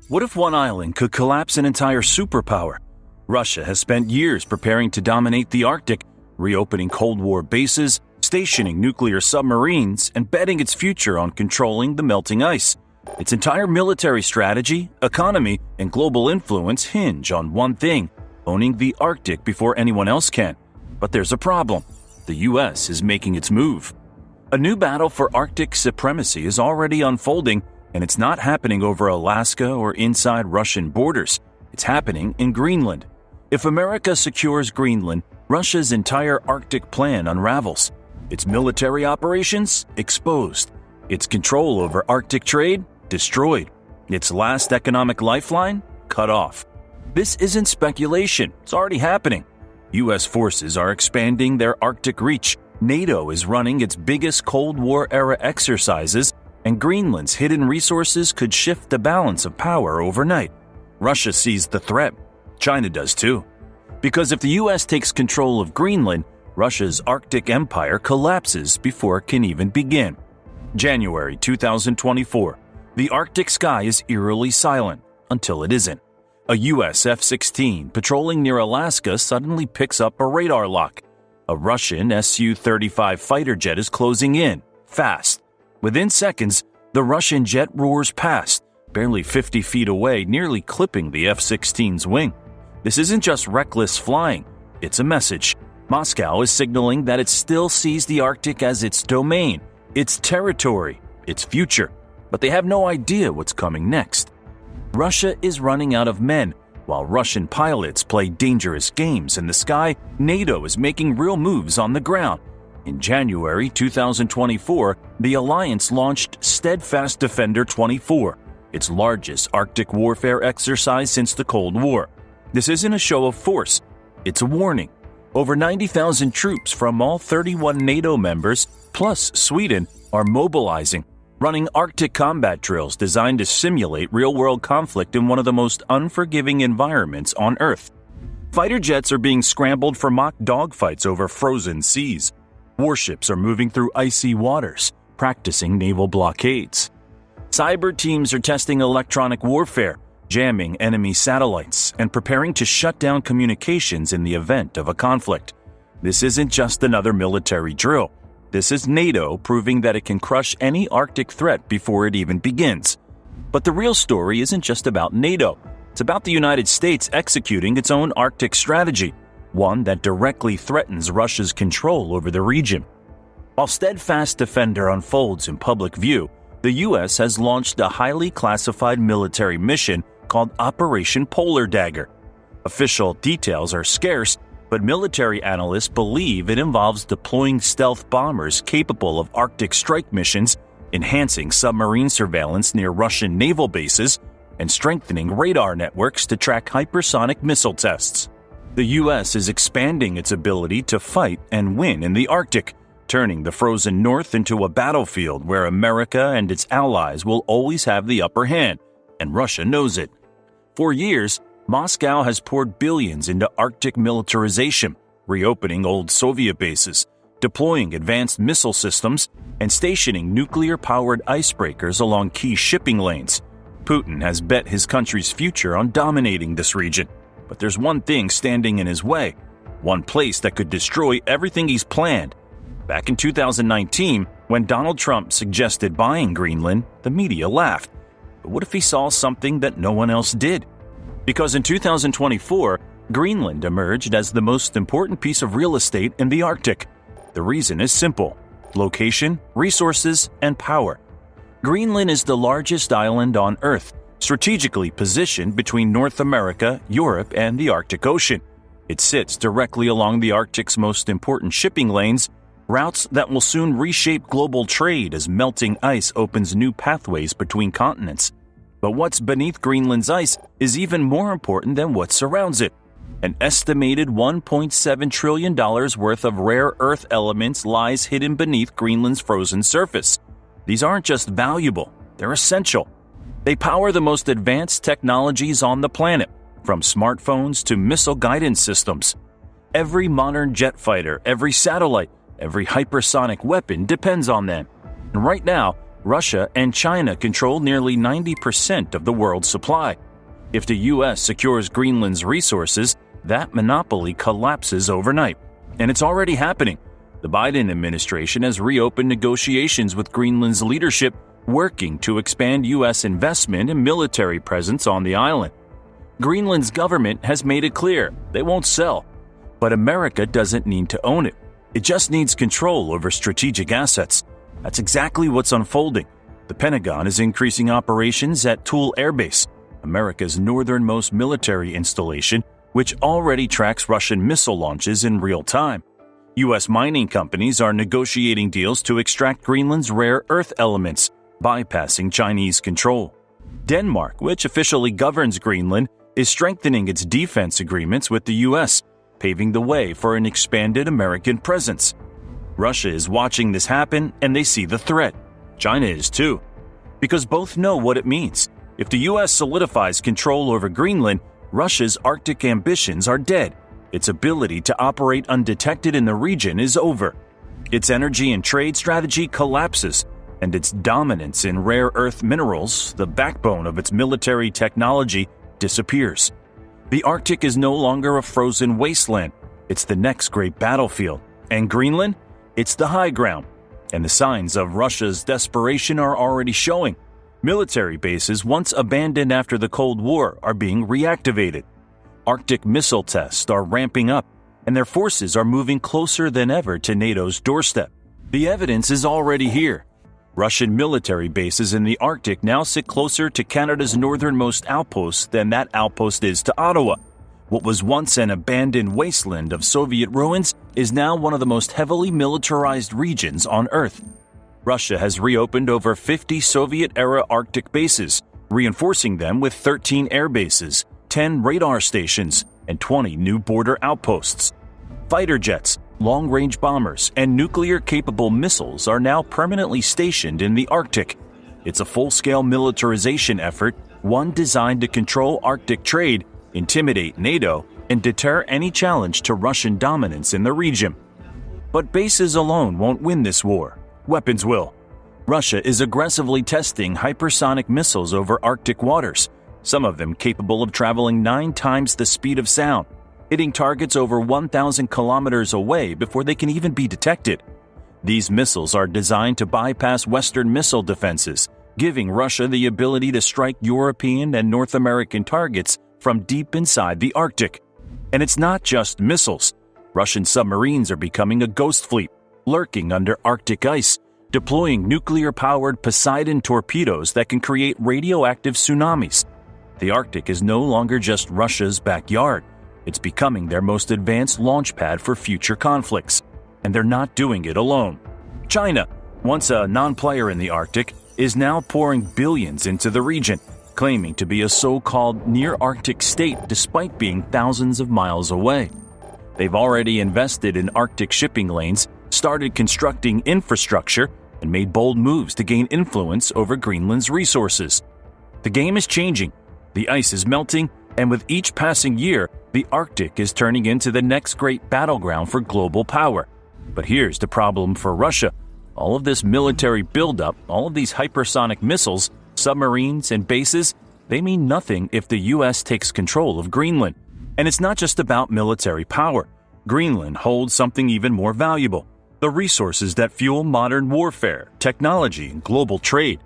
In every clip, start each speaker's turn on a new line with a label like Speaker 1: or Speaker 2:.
Speaker 1: What if one island could collapse an entire superpower? Russia has spent years preparing to dominate the Arctic, reopening Cold War bases, stationing nuclear submarines, and betting its future on controlling the melting ice. Its entire military strategy, economy, and global influence hinge on one thing: owning the Arctic before anyone else can. But there's a problem. The U.S. is making its move. A new battle for Arctic supremacy is already unfolding, and it's not happening over Alaska or inside Russian borders. It's happening in Greenland. If America secures Greenland, Russia's entire Arctic plan unravels. Its military operations exposed. Its control over Arctic trade destroyed. Its last economic lifeline cut off. This isn't speculation. It's already happening. U.S. forces are expanding their Arctic reach. NATO is running its biggest Cold War-era exercises, and Greenland's hidden resources could shift the balance of power overnight. Russia sees the threat. China does too. Because if the U.S. takes control of Greenland, Russia's Arctic empire collapses before it can even begin. January 2024. The Arctic sky is eerily silent until it isn't. A U.S. F-16 patrolling near Alaska suddenly picks up a radar lock. A Russian Su-35 fighter jet is closing in, fast. Within seconds, the Russian jet roars past, barely 50 feet away, nearly clipping the F-16's wing. This isn't just reckless flying, it's a message. Moscow is signaling that it still sees the Arctic as its domain, its territory, its future. But they have no idea what's coming next. Russia is running out of men. While Russian pilots play dangerous games in the sky, NATO is making real moves on the ground. In January 2024, the alliance launched Steadfast Defender 24, its largest Arctic warfare exercise since the Cold War. This isn't a show of force, it's a warning. Over 90,000 troops from all 31 NATO members, plus Sweden, are mobilizing, running Arctic combat drills designed to simulate real-world conflict in one of the most unforgiving environments on Earth. Fighter jets are being scrambled for mock dogfights over frozen seas. Warships are moving through icy waters, practicing naval blockades. Cyber teams are testing electronic warfare, jamming enemy satellites, and preparing to shut down communications in the event of a conflict. This isn't just another military drill. This is NATO proving that it can crush any Arctic threat before it even begins. But the real story isn't just about NATO. It's about the United States executing its own Arctic strategy, one that directly threatens Russia's control over the region. While Steadfast Defender unfolds in public view, the U.S. has launched a highly classified military mission called Operation Polar Dagger. Official details are scarce, but military analysts believe it involves deploying stealth bombers capable of Arctic strike missions, enhancing submarine surveillance near Russian naval bases, and strengthening radar networks to track hypersonic missile tests. The U.S. is expanding its ability to fight and win in the Arctic, turning the frozen North into a battlefield where America and its allies will always have the upper hand, and Russia knows it. For years, Moscow has poured billions into Arctic militarization, reopening old Soviet bases, deploying advanced missile systems, and stationing nuclear-powered icebreakers along key shipping lanes. Putin has bet his country's future on dominating this region. But there's one thing standing in his way, one place that could destroy everything he's planned. Back in 2019, when Donald Trump suggested buying Greenland, the media laughed. But what if he saw something that no one else did? Because in 2024, Greenland emerged as the most important piece of real estate in the Arctic. The reason is simple: location, resources, and power. Greenland is the largest island on Earth, strategically positioned between North America, Europe, and the Arctic Ocean. It sits directly along the Arctic's most important shipping lanes, routes that will soon reshape global trade as melting ice opens new pathways between continents. But what's beneath Greenland's ice is even more important than what surrounds it. An estimated $1.7 trillion worth of rare earth elements lies hidden beneath Greenland's frozen surface. These aren't just valuable, they're essential. They power the most advanced technologies on the planet, from smartphones to missile guidance systems. Every modern jet fighter, every satellite, every hypersonic weapon depends on them. And right now, Russia and China control nearly 90% of the world's supply. If the U.S. secures Greenland's resources, that monopoly collapses overnight. And it's already happening. The Biden administration has reopened negotiations with Greenland's leadership, working to expand U.S. investment and military presence on the island. Greenland's government has made it clear they won't sell. But America doesn't need to own it. It just needs control over strategic assets. That's exactly what's unfolding. The Pentagon is increasing operations at Tool Air Base, America's northernmost military installation, which already tracks Russian missile launches in real time. U.S. mining companies are negotiating deals to extract Greenland's rare earth elements, bypassing Chinese control. Denmark, which officially governs Greenland, is strengthening its defense agreements with the U.S., paving the way for an expanded American presence. Russia is watching this happen, and they see the threat. China is too. Because both know what it means. If the U.S. solidifies control over Greenland, Russia's Arctic ambitions are dead. Its ability to operate undetected in the region is over. Its energy and trade strategy collapses, and its dominance in rare earth minerals, the backbone of its military technology, disappears. The Arctic is no longer a frozen wasteland. It's the next great battlefield. And Greenland? It's the high ground. And the signs of Russia's desperation are already showing. Military bases once abandoned after the Cold War are being reactivated. Arctic missile tests are ramping up, and their forces are moving closer than ever to NATO's doorstep. The evidence is already here. Russian military bases in the Arctic now sit closer to Canada's northernmost outpost than that outpost is to Ottawa. What was once an abandoned wasteland of Soviet ruins is now one of the most heavily militarized regions on Earth. Russia has reopened over 50 Soviet-era Arctic bases, reinforcing them with 13 air bases, 10 radar stations, and 20 new border outposts. Fighter jets, long-range bombers, and nuclear-capable missiles are now permanently stationed in the Arctic. It's a full-scale militarization effort, one designed to control Arctic trade, intimidate NATO, and deter any challenge to Russian dominance in the region. But bases alone won't win this war. Weapons will. Russia is aggressively testing hypersonic missiles over Arctic waters, some of them capable of traveling 9 times the speed of sound, hitting targets over 1,000 kilometers away before they can even be detected. These missiles are designed to bypass Western missile defenses, giving Russia the ability to strike European and North American targets from deep inside the Arctic. And it's not just missiles. Russian submarines are becoming a ghost fleet, lurking under Arctic ice, deploying nuclear-powered Poseidon torpedoes that can create radioactive tsunamis. The Arctic is no longer just Russia's backyard. It's becoming their most advanced launch pad for future conflicts. And they're not doing it alone. China, once a non-player in the Arctic, is now pouring billions into the region, claiming to be a so-called near-Arctic state despite being thousands of miles away. They've already invested in Arctic shipping lanes, started constructing infrastructure, and made bold moves to gain influence over Greenland's resources. The game is changing. The ice is melting, and with each passing year, the Arctic is turning into the next great battleground for global power. But here's the problem for Russia. All of this military buildup, all of these hypersonic missiles, submarines, and bases, they mean nothing if the U.S. takes control of Greenland. And it's not just about military power. Greenland holds something even more valuable: the resources that fuel modern warfare, technology, and global trade.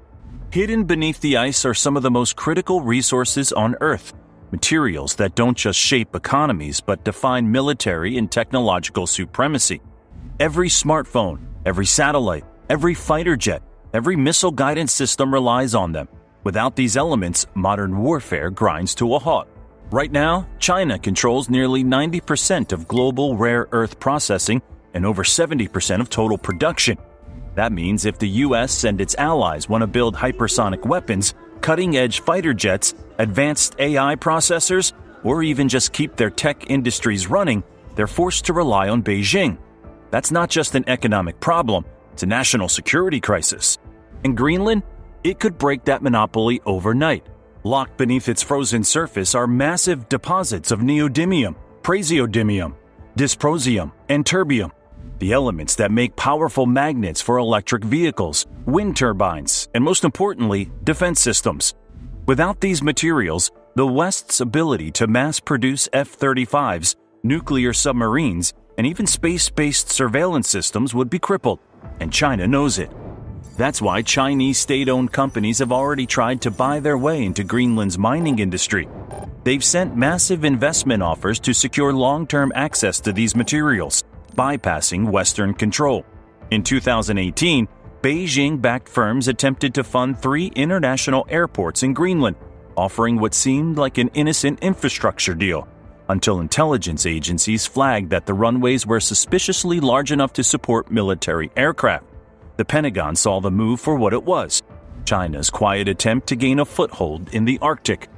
Speaker 1: Hidden beneath the ice are some of the most critical resources on Earth, materials that don't just shape economies but define military and technological supremacy. Every smartphone, every satellite, every fighter jet, every missile guidance system relies on them. Without these elements, modern warfare grinds to a halt. Right now, China controls nearly 90% of global rare earth processing and over 70% of total production. That means if the U.S. and its allies want to build hypersonic weapons, cutting-edge fighter jets, advanced AI processors, or even just keep their tech industries running, they're forced to rely on Beijing. That's not just an economic problem, it's a national security crisis. And Greenland? It could break that monopoly overnight. Locked beneath its frozen surface are massive deposits of neodymium, praseodymium, dysprosium, and terbium. the elements that make powerful magnets for electric vehicles, wind turbines, and most importantly, defense systems. Without these materials, the West's ability to mass-produce F-35s, nuclear submarines, and even space-based surveillance systems would be crippled, and China knows it. That's why Chinese state-owned companies have already tried to buy their way into Greenland's mining industry. They've sent massive investment offers to secure long-term access to these materials, bypassing Western control. In 2018, Beijing-backed firms attempted to fund 3 international airports in Greenland, offering what seemed like an innocent infrastructure deal, until intelligence agencies flagged that the runways were suspiciously large enough to support military aircraft. The Pentagon saw the move for what it was: China's quiet attempt to gain a foothold in the Arctic.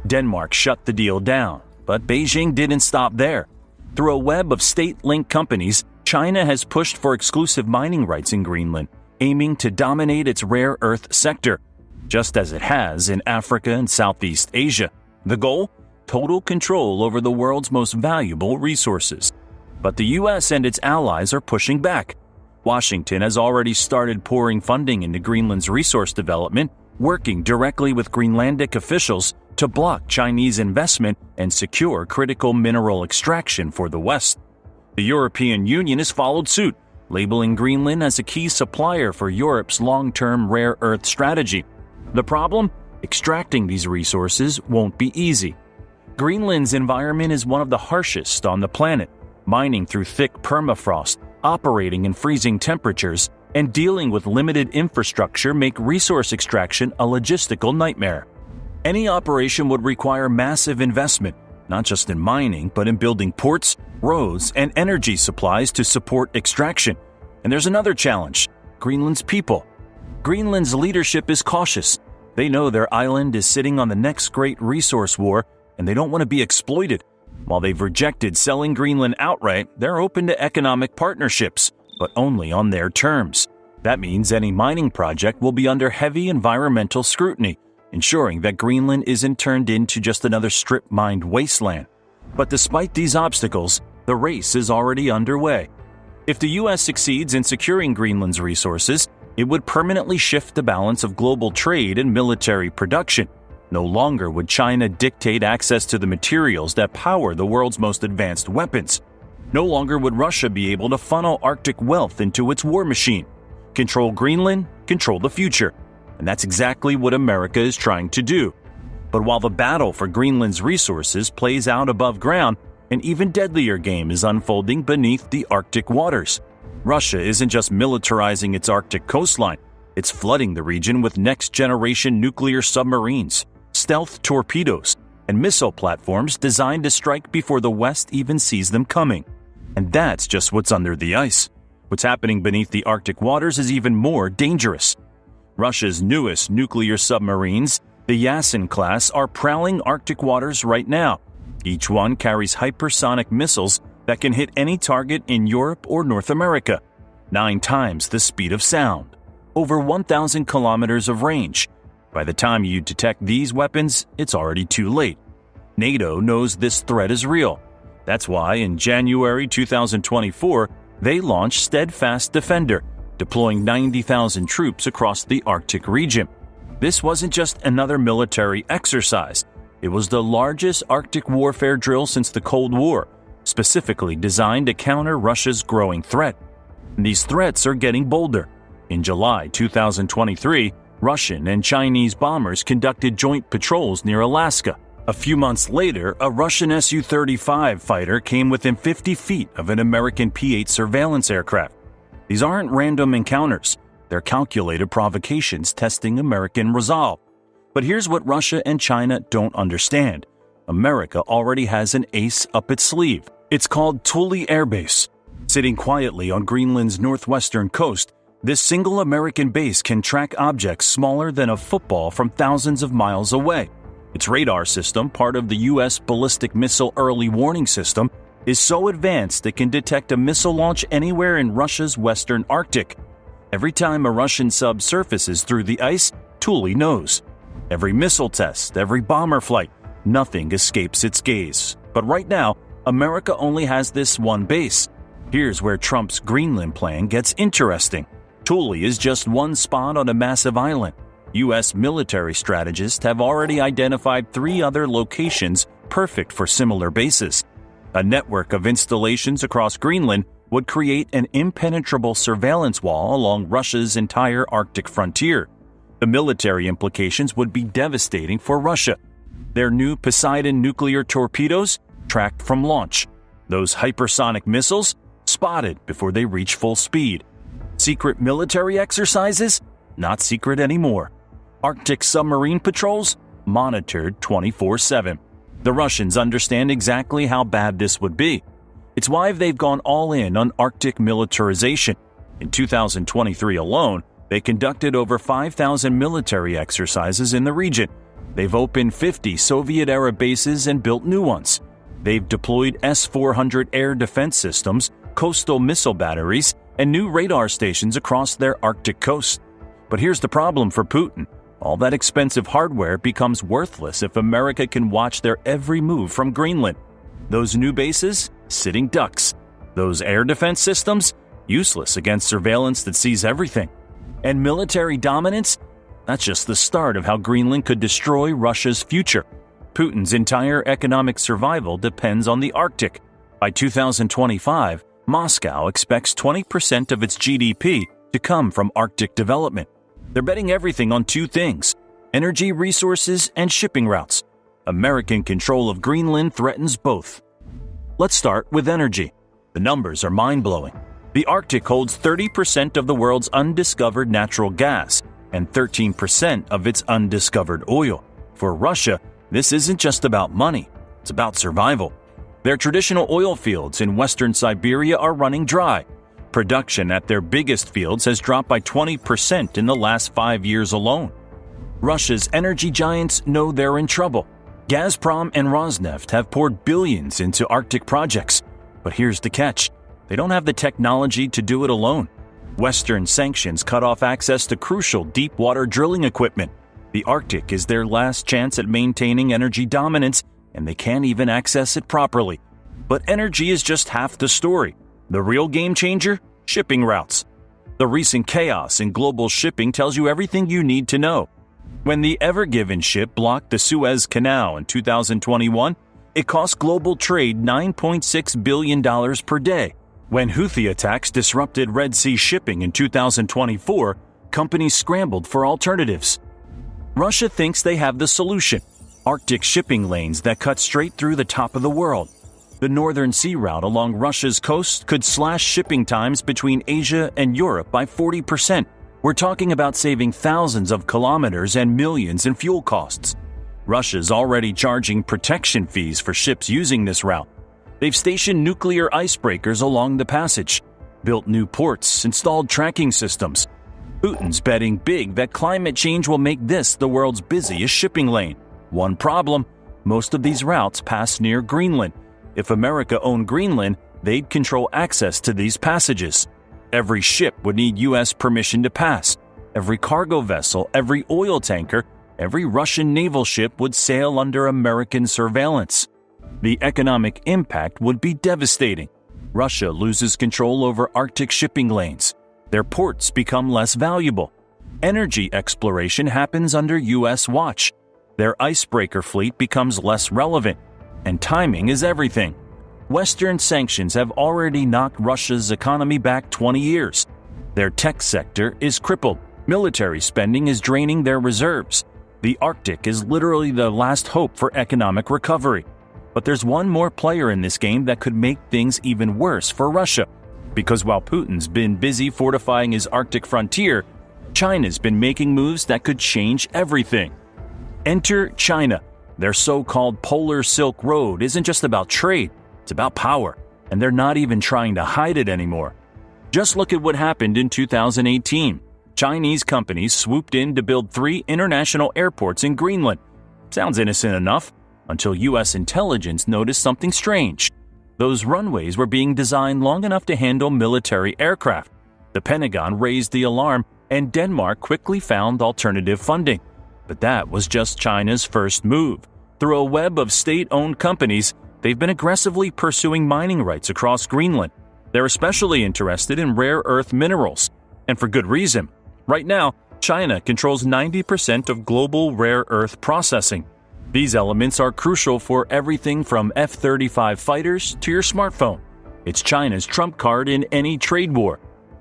Speaker 1: Denmark shut the deal down, but Beijing didn't stop there. Through a web of state-linked companies, China has pushed for exclusive mining rights in Greenland, aiming to dominate its rare earth sector, just as it has in Africa and Southeast Asia. The goal? Total control over the world's most valuable resources. But the U.S. and its allies are pushing back. Washington has already started pouring funding into Greenland's resource development, working directly with Greenlandic officials to block Chinese investment and secure critical mineral extraction for the West. The European Union has followed suit, labeling Greenland as a key supplier for Europe's long-term rare earth strategy. The problem? Extracting these resources won't be easy. Greenland's environment is one of the harshest on the planet, mining through thick permafrost, operating in freezing temperatures, and dealing with limited infrastructure make resource extraction a logistical nightmare. Any operation would require massive investment, not just in mining, but in building ports, roads, and energy supplies to support extraction. And there's another challenge: Greenland's people. Greenland's leadership is cautious. They know their island is sitting on the next great resource war, and they don't want to be exploited. While they've rejected selling Greenland outright, they're open to economic partnerships, but only on their terms. That means any mining project will be under heavy environmental scrutiny, ensuring that Greenland isn't turned into just another strip-mined wasteland. But despite these obstacles, the race is already underway. If the U.S. succeeds in securing Greenland's resources, it would permanently shift the balance of global trade and military production. No longer would China dictate access to the materials that power the world's most advanced weapons. No longer would Russia be able to funnel Arctic wealth into its war machine. Control Greenland, control the future. And that's exactly what America is trying to do. But while the battle for Greenland's resources plays out above ground, an even deadlier game is unfolding beneath the Arctic waters. Russia isn't just militarizing its Arctic coastline, it's flooding the region with next-generation nuclear submarines, stealth torpedoes, and missile platforms designed to strike before the West even sees them coming. And that's just what's under the ice. What's happening beneath the Arctic waters is even more dangerous. Russia's newest nuclear submarines, the Yasin class, are prowling Arctic waters right now. Each one carries hypersonic missiles that can hit any target in Europe or North America. 9 times the speed of sound. Over 1,000 kilometers of range. By the time you detect these weapons, it's already too late. NATO knows this threat is real. That's why in January 2024, they launched Steadfast Defender, deploying 90,000 troops across the Arctic region. This wasn't just another military exercise. It was the largest Arctic warfare drill since the Cold War, specifically designed to counter Russia's growing threat. And these threats are getting bolder. In July 2023, Russian and Chinese bombers conducted joint patrols near Alaska. A few months later, a Russian Su-35 fighter came within 50 feet of an American P-8 surveillance aircraft. These aren't random encounters. They're calculated provocations testing American resolve. But here's what Russia and China don't understand. America already has an ace up its sleeve. It's called Thule Air Base. Sitting quietly on Greenland's northwestern coast, this single American base can track objects smaller than a football from thousands of miles away. Its radar system, part of the U.S. Ballistic Missile Early Warning System, is so advanced it can detect a missile launch anywhere in Russia's western Arctic. Every time a Russian sub surfaces through the ice, Thule knows. Every missile test, every bomber flight, nothing escapes its gaze. But right now, America only has this one base. Here's where Trump's Greenland plan gets interesting. Thule is just one spot on a massive island. U.S. military strategists have already identified 3 other locations perfect for similar bases. A network of installations across Greenland would create an impenetrable surveillance wall along Russia's entire Arctic frontier. The military implications would be devastating for Russia. Their new Poseidon nuclear torpedoes tracked from launch. Those hypersonic missiles spotted before they reach full speed. Secret military exercises? Not secret anymore. Arctic submarine patrols? Monitored 24/7. The Russians understand exactly how bad this would be. It's why they've gone all in on Arctic militarization. In 2023 alone, they conducted over 5,000 military exercises in the region. They've opened 50 Soviet-era bases and built new ones. They've deployed S-400 air defense systems, coastal missile batteries, and new radar stations across their Arctic coast. But here's the problem for Putin. All that expensive hardware becomes worthless if America can watch their every move from Greenland. Those new bases? Sitting ducks. Those air defense systems? Useless against surveillance that sees everything. And military dominance? That's just the start of how Greenland could destroy Russia's future. Putin's entire economic survival depends on the Arctic. By 2025, Moscow expects 20% of its GDP to come from Arctic development. They're betting everything on 2 things: energy resources and shipping routes. American control of Greenland threatens both. Let's start with energy. The numbers are mind-blowing. The Arctic holds 30% of the world's undiscovered natural gas and 13% of its undiscovered oil. For Russia, this isn't just about money, it's about survival. Their traditional oil fields in western Siberia are running dry. Production at their biggest fields has dropped by 20% in the last 5 years alone. Russia's energy giants know they're in trouble. Gazprom and Rosneft have poured billions into Arctic projects. But here's the catch: they don't have the technology to do it alone. Western sanctions cut off access to crucial deep-water drilling equipment. The Arctic is their last chance at maintaining energy dominance, and they can't even access it properly. But energy is just half the story. The real game changer? Shipping routes. The recent chaos in global shipping tells you everything you need to know. When the Ever Given ship blocked the Suez Canal in 2021, it cost global trade $9.6 billion per day. When Houthi attacks disrupted Red Sea shipping in 2024, companies scrambled for alternatives. Russia thinks they have the solution: Arctic shipping lanes that cut straight through the top of the world. The Northern Sea Route along Russia's coast could slash shipping times between Asia and Europe by 40%. We're talking about saving thousands of kilometers and millions in fuel costs. Russia's already charging protection fees for ships using this route. They've stationed nuclear icebreakers along the passage, built new ports, installed tracking systems. Putin's betting big that climate change will make this the world's busiest shipping lane. One problem: most of these routes pass near Greenland. If America owned Greenland, they'd control access to these passages. Every ship would need U.S. permission to pass. Every cargo vessel, every oil tanker, every Russian naval ship would sail under American surveillance. The economic impact would be devastating. Russia loses control over Arctic shipping lanes. Their ports become less valuable. Energy exploration happens under U.S. watch. Their icebreaker fleet becomes less relevant. And timing is everything. Western sanctions have already knocked Russia's economy back 20 years. Their tech sector is crippled. Military spending is draining their reserves. The Arctic is literally the last hope for economic recovery. But there's one more player in this game that could make things even worse for Russia. Because while Putin's been busy fortifying his Arctic frontier, China's been making moves that could change everything. Enter China. Their so-called Polar Silk Road isn't just about trade, it's about power, and they're not even trying to hide it anymore. Just look at what happened in 2018. Chinese companies swooped in to build 3 international airports in Greenland. Sounds innocent enough, until U.S. intelligence noticed something strange. Those runways were being designed long enough to handle military aircraft. The Pentagon raised the alarm, and Denmark quickly found alternative funding. But that was just China's first move. Through a web of state-owned companies, they've been aggressively pursuing mining rights across Greenland. They're especially interested in rare earth minerals, and for good reason. Right now, China controls 90% of global rare earth processing. These elements are crucial for everything from F-35 fighters to your smartphone. It's China's trump card in any trade war.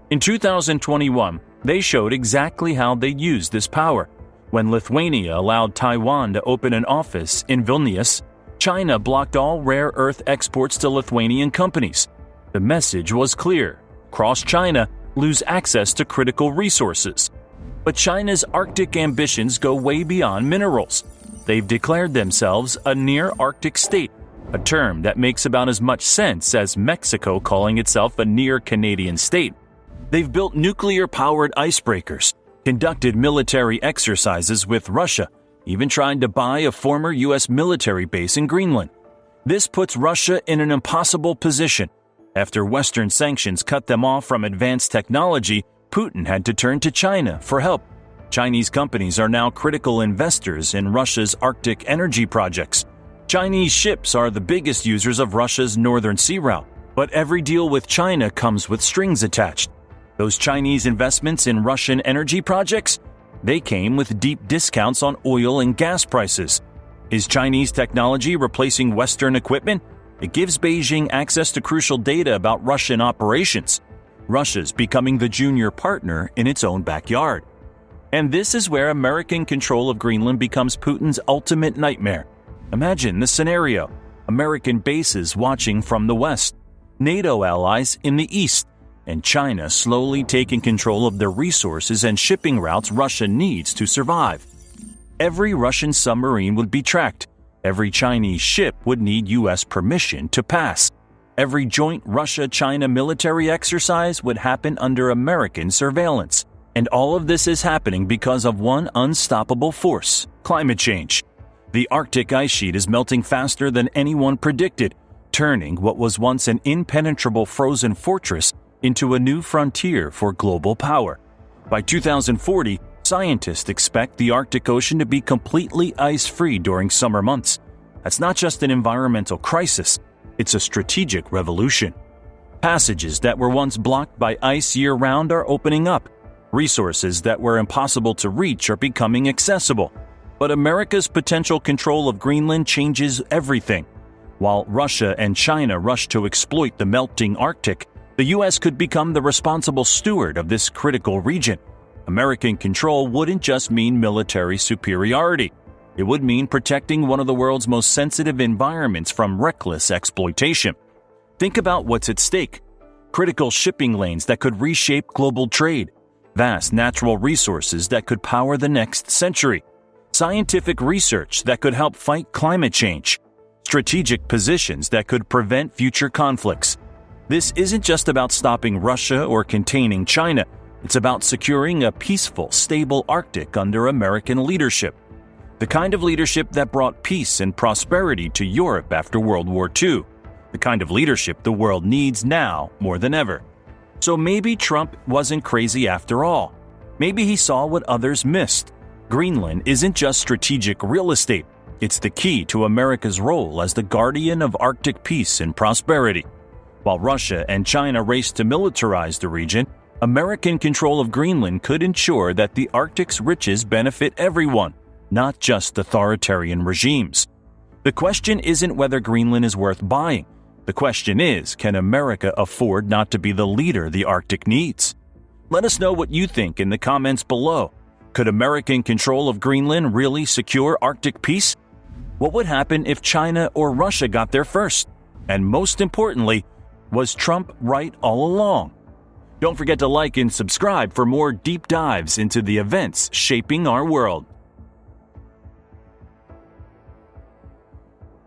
Speaker 1: In 2021, they showed exactly how they'd use this power. When Lithuania allowed Taiwan to open an office in Vilnius, China blocked all rare earth exports to Lithuanian companies. The message was clear: cross China, lose access to critical resources. But China's Arctic ambitions go way beyond minerals. They've declared themselves a near-Arctic state, a term that makes about as much sense as Mexico calling itself a near-Canadian state. They've built nuclear-powered icebreakers, conducted military exercises with Russia, even tried to buy a former U.S. military base in Greenland. This puts Russia in an impossible position. After Western sanctions cut them off from advanced technology, Putin had to turn to China for help. Chinese companies are now critical investors in Russia's Arctic energy projects. Chinese ships are the biggest users of Russia's Northern Sea Route, but every deal with China comes with strings attached. Those Chinese investments in Russian energy projects? They came with deep discounts on oil and gas prices. Is Chinese technology replacing Western equipment? It gives Beijing access to crucial data about Russian operations. Russia's becoming the junior partner in its own backyard. And this is where American control of Greenland becomes Putin's ultimate nightmare. Imagine the scenario: American bases watching from the west, NATO allies in the east, and China slowly taking control of the resources and shipping routes Russia needs to survive. Every Russian submarine would be tracked. Every Chinese ship would need U.S. permission to pass. Every joint Russia-China military exercise would happen under American surveillance. And all of this is happening because of one unstoppable force: climate change. The Arctic ice sheet is melting faster than anyone predicted, turning what was once an impenetrable frozen fortress into a new frontier for global power. By 2040, scientists expect the Arctic Ocean to be completely ice-free during summer months. That's not just an environmental crisis, it's a strategic revolution. Passages that were once blocked by ice year-round are opening up. Resources that were impossible to reach are becoming accessible. But America's potential control of Greenland changes everything. While Russia and China rush to exploit the melting Arctic, the U.S. could become the responsible steward of this critical region. American control wouldn't just mean military superiority. It would mean protecting one of the world's most sensitive environments from reckless exploitation. Think about what's at stake: critical shipping lanes that could reshape global trade, vast natural resources that could power the next century, scientific research that could help fight climate change, strategic positions that could prevent future conflicts. This isn't just about stopping Russia or containing China. It's about securing a peaceful, stable Arctic under American leadership. The kind of leadership that brought peace and prosperity to Europe after World War II. The kind of leadership the world needs now more than ever. So maybe Trump wasn't crazy after all. Maybe he saw what others missed. Greenland isn't just strategic real estate. It's the key to America's role as the guardian of Arctic peace and prosperity. While Russia and China race to militarize the region, American control of Greenland could ensure that the Arctic's riches benefit everyone, not just authoritarian regimes. The question isn't whether Greenland is worth buying. The question is, can America afford not to be the leader the Arctic needs? Let us know what you think in the comments below. Could American control of Greenland really secure Arctic peace? What would happen if China or Russia got there first? And most importantly, was Trump right all along? Don't forget to like and subscribe for more deep dives into the events shaping our world.